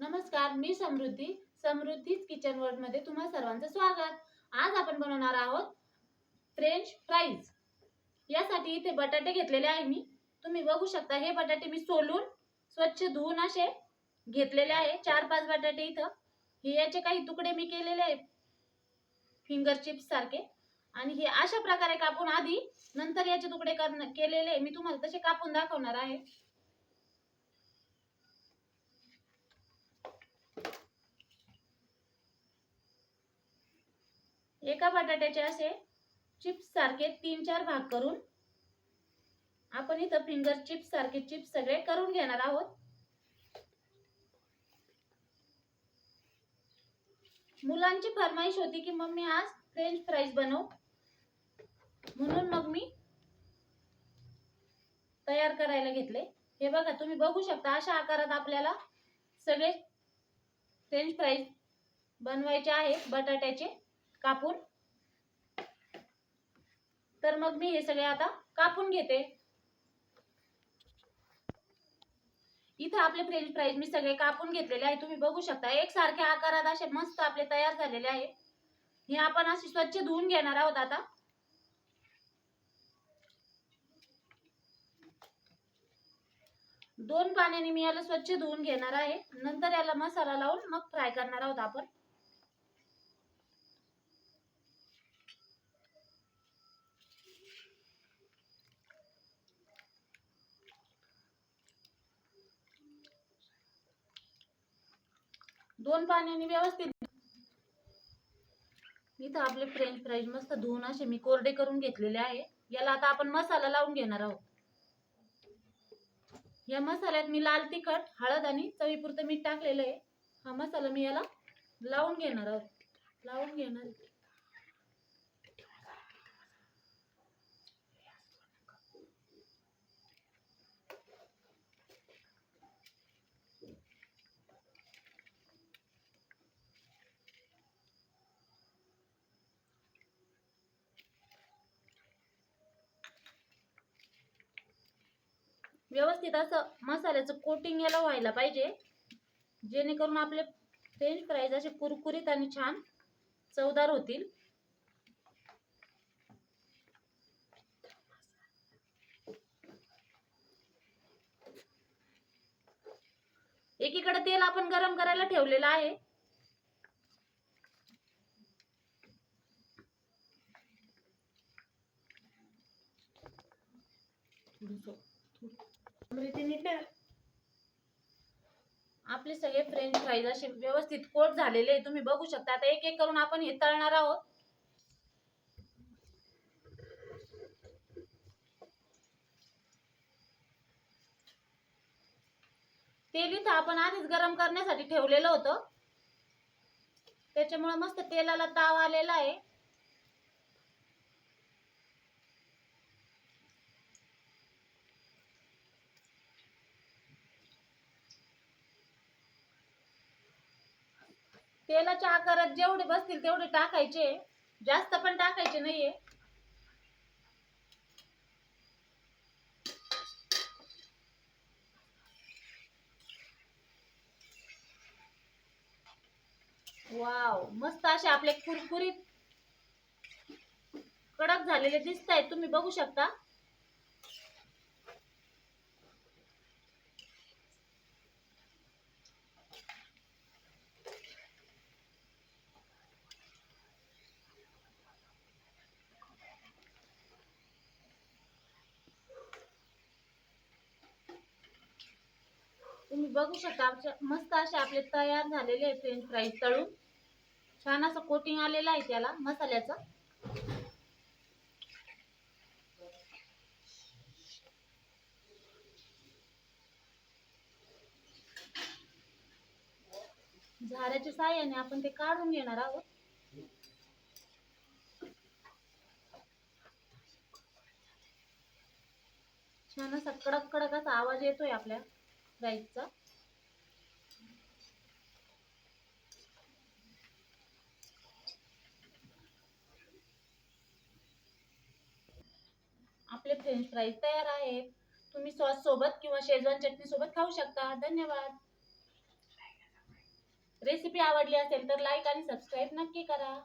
नमस्कार, मी समृद्धीज kitchen world मध्ये तुम्हा सर्वांचं स्वागत। आज आपण बनवणार आहोत फ्रेंच फ्राईज। यासाठी इथे बटाटे घेतलेले आहे मी। तुम्ही बघू शकता हे बटाटे मी सोलून स्वच्छ धुवून असे घेतलेले आहे। 4-5 बटाटे इथं हे याचे काही तुकडे मी केलेले आहेत फिंगर चिप्स सारखे, आणि हे अशा प्रकारे कापून आधी नंतर याचे तुकडे केलेले मी तुम्हाला तसे कापून दाखवणार आहे। एका बटाट्याचे असे चिप्स सारखे 3-4 भाग करून आपण इथं फिंगर चिप्स सारखे चिप्स सगळे करून घेणार आहोत। मुलांची फरमाईश होती की मम्मी आज फ्रेंच फ्राईज बनव, म्हणून मग मी तयार करायला घेतले। हे बघा, तुम्ही बघू शकता अशा आकारात आपल्याला सगळे फ्रेंच फ्राईज बनवायचे आहेत बटाट्याचे कापून। तर मग मी हे सगळे आता कापून घेते। इथे आपले फ्रेंच फ्राईज मी सगळे कापून घेतलेले आहे। तुम्ही बघू शकता एकसारख्या आकारात असे मस्त आपले तयार झालेले आहे। हे आपण असे स्वच्छ धुवून घेणार आहोत। आता 2 पाण्याने मी याला स्वच्छ धुवून घेणार आहे। नंतर याला मसाला लावून मग फ्राय करणार आहोत आपण। दोन पाण्याने व्यवस्थित इथं आपले फ्रेंच फ्राईज मस्त धुवून असे मी कोरडे करून घेतलेले आहे। याला आता आपण मसाला लावून घेणार आहोत। या मसाल्यात मी लाल तिखट, हळद आणि चवीपुरतं मीठ टाकलेलं आहे। हा मसाला मी याला लावून घेणार आहे। व्यवस्थित असं मसाल्याचं कोटिंग याला व्हायला पाहिजे, जेणेकरून आपले फ्रेंच फ्राईज असे कुरकुरीत आणि छान चवदार होतील। एकीकडे तेल आपण गरम करायला ठेवलेलं आहे। आपले सगळे फ्रेंच फ्राईज असे व्यवस्थित कोट झालेले आहे। तुम्ही बघू शकता। आता एक एक करून आपण हे तळणार आहोत। तेल इथं आपण आधीच गरम करण्यासाठी ठेवलेलं होतं, त्याच्यामुळे मस्त तेलाला ताव आलेला आहे। तेलाच्या आकारात जेवढे बसतील तेवढे टाकायचे, जास्त पण टाकायचे नाहीये। वाव, मस्त असे आपले कुरकुरीत कडक झालेले दिसत आहेत। तुम्ही बघू शकता। तुम्ही बघू शकता मस्त असे आपले तयार झालेले फ्रेंच फ्राईज तळून। छान असं कोटिंग आलेलं आहे त्याला मसाल्याचं। झाऱ्याच्या साहाय्याने आपण ते काढून घेणार आहोत। छान असा कडक कडक असा आवाज येतोय आपल्या फ्राईजचा। आपले फ्रेंच फ्राईज तयार आहेत। तुम्ही सॉस सोबत किंवा शेजवान चटणी सोबत खाऊ शकता। धन्यवाद। रेसिपी आवडली असेल तर लाईक आणि सबस्क्राईब नक्की करा.